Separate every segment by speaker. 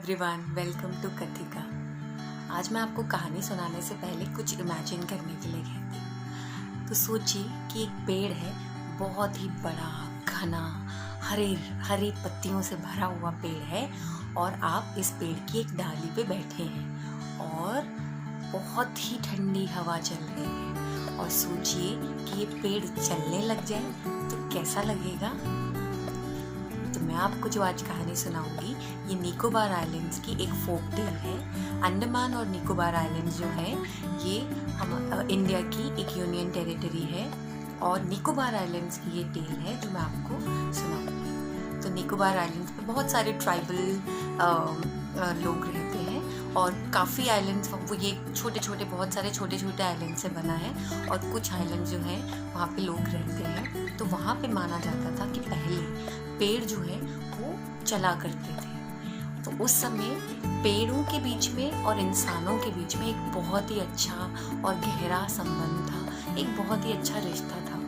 Speaker 1: Everyone, welcome to कथिका। आज मैं आपको कहानी सुनाने से पहले कुछ इमेजिन करने के लिए कहती हूँ। तो सोचिए कि एक पेड़ है, बहुत ही बड़ा, घना, हरी पत्तियों से भरा हुआ पेड़ है और आप इस पेड़ की एक डाली पे बैठे हैं और बहुत ही ठंडी हवा चल रही है। और सोचिए कि ये पेड़ चलने लग जाए तो कैसा लगेगा। तो मैं आपको जो आज कहानी सुनाऊंगी ये निकोबार आइलैंड्स की एक फोक टेल है। अंडमान और निकोबार आइलैंड्स जो है ये हम इंडिया की एक यूनियन टेरिटरी है और निकोबार आइलैंड्स की ये टेल है जो मैं आपको सुनाऊंगी। तो निकोबार आइलैंड्स पे बहुत सारे ट्राइबल लोग रहते हैं और काफ़ी आइलैंड्स वो ये बहुत सारे छोटे छोटे आइलैंड से बना है और कुछ आइलैंड जो है वहाँ पे लोग रहते हैं। तो वहाँ पे माना जाता था कि पहले पेड़ जो है वो चला करते थे। तो उस समय पेड़ों के बीच में और इंसानों के बीच में एक बहुत ही अच्छा और गहरा संबंध था, एक बहुत ही अच्छा रिश्ता था।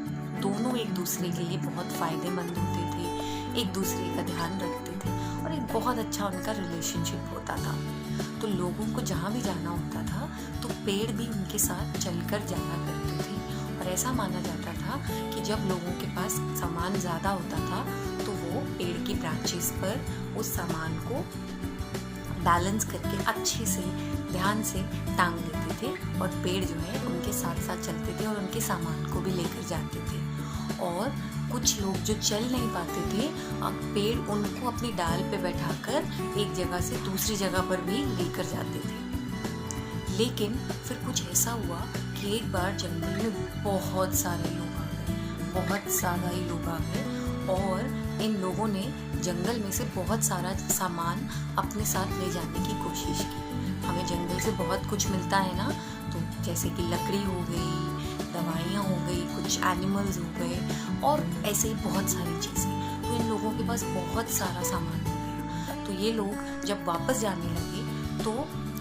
Speaker 1: दोनों एक दूसरे के लिए बहुत फायदेमंद होते थे, एक दूसरे का ध्यान रखते थे और एक बहुत अच्छा उनका रिलेशनशिप होता था। तो लोगों को जहाँ भी जाना होता था तो पेड़ भी उनके साथ चलकर जाया करते थे। और ऐसा माना जाता था कि जब लोगों के पास सामान ज़्यादा होता था तो वो पेड़ की ब्रांचेस पर उस सामान को बैलेंस करके अच्छे से ध्यान से टांग देते थे और पेड़ जो है उनके साथ साथ चलते थे और उनके सामान को भी लेकर जाते थे। और कुछ लोग जो चल नहीं पाते थे, अब पेड़ उनको अपनी डाल पे बैठाकर एक जगह से दूसरी जगह पर भी लेकर जाते थे। लेकिन फिर कुछ ऐसा हुआ कि एक बार जंगल में बहुत सारे लोग आ गए, बहुत ज़्यादा ही लोग आ गए और इन लोगों ने जंगल में से बहुत सारा सामान अपने साथ ले जाने की कोशिश की। हमें जंगल से बहुत कुछ मिलता है ना, तो जैसे कि लकड़ी हो गई, दवाइयाँ हो गई, कुछ एनिमल्स हो गए और ऐसे ही बहुत सारी चीज़ें। तो इन लोगों के पास बहुत सारा सामान हो गया। तो ये लोग जब वापस जाने लगे तो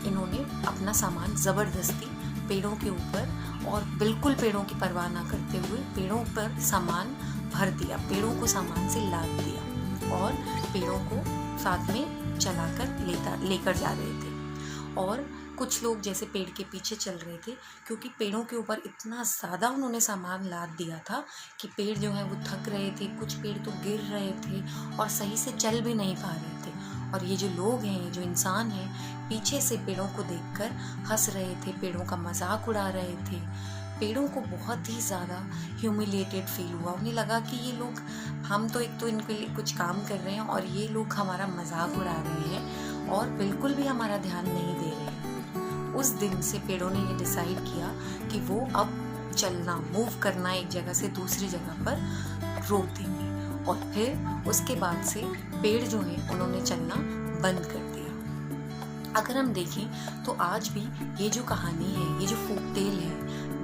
Speaker 1: इन्होंने अपना सामान ज़बरदस्ती पेड़ों के ऊपर और बिल्कुल पेड़ों की परवाह ना करते हुए पेड़ों पर सामान भर दिया, पेड़ों को सामान से लाद दिया और पेड़ों को साथ में चलाकर लेकर जा रहे थे। और कुछ लोग जैसे पेड़ के पीछे चल रहे थे क्योंकि पेड़ों के ऊपर इतना ज़्यादा उन्होंने सामान लाद दिया था कि पेड़ जो है वो थक रहे थे, कुछ पेड़ तो गिर रहे थे और सही से चल भी नहीं पा रहे थे। और ये जो लोग हैं, ये जो इंसान हैं, पीछे से पेड़ों को देखकर हंस रहे थे, पेड़ों का मजाक उड़ा रहे थे। पेड़ों को बहुत ही ज़्यादा ह्यूमिलिएटेड फील हुआ। उन्हें लगा कि ये लोग, हम तो एक तो इनके लिए कुछ काम कर रहे हैं और ये लोग हमारा मजाक उड़ा रहे हैं और बिल्कुल भी हमारा ध्यान नहीं दे रहे हैं। उस दिन से पेड़ों ने ये डिसाइड किया कि वो अब चलना, मूव करना एक जगह से दूसरी जगह पर रोक देंगे। और फिर उसके बाद से पेड़ जो है उन्होंने चलना बंद कर दिया। अगर हम देखें तो आज भी ये जो कहानी है, ये जो फोक टेल है,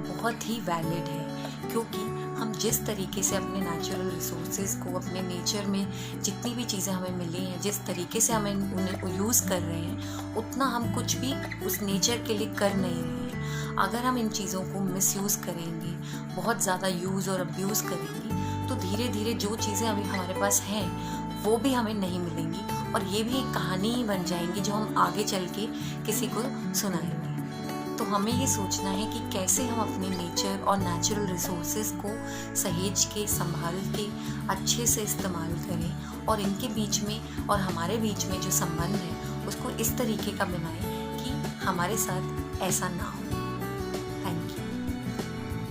Speaker 1: बहुत ही वैलिड है क्योंकि हम जिस तरीके से अपने नेचुरल रिसोर्सेज को, अपने नेचर में जितनी भी चीज़ें हमें मिली हैं, जिस तरीके से हमें उन्हें यूज़ कर रहे हैं, उतना हम कुछ भी उस नेचर के लिए कर नहीं रहे हैं। अगर हम इन चीज़ों को मिसयूज़ करेंगे, बहुत ज़्यादा यूज़ और अब्यूज़ करेंगे तो धीरे धीरे जो चीज़ें अभी हमारे पास हैं वो भी हमें नहीं मिलेंगी और ये भी एक कहानी ही बन जाएंगी जो हम आगे चल के किसी को सुनाएंगे। तो हमें ये सोचना है कि कैसे हम अपने नेचर और नेचुरल रिसोर्सेज को सहेज के, संभाल के, अच्छे से इस्तेमाल करें और इनके बीच में और हमारे बीच में जो संबंध है उसको इस तरीके का बनाएं कि हमारे साथ ऐसा ना हो।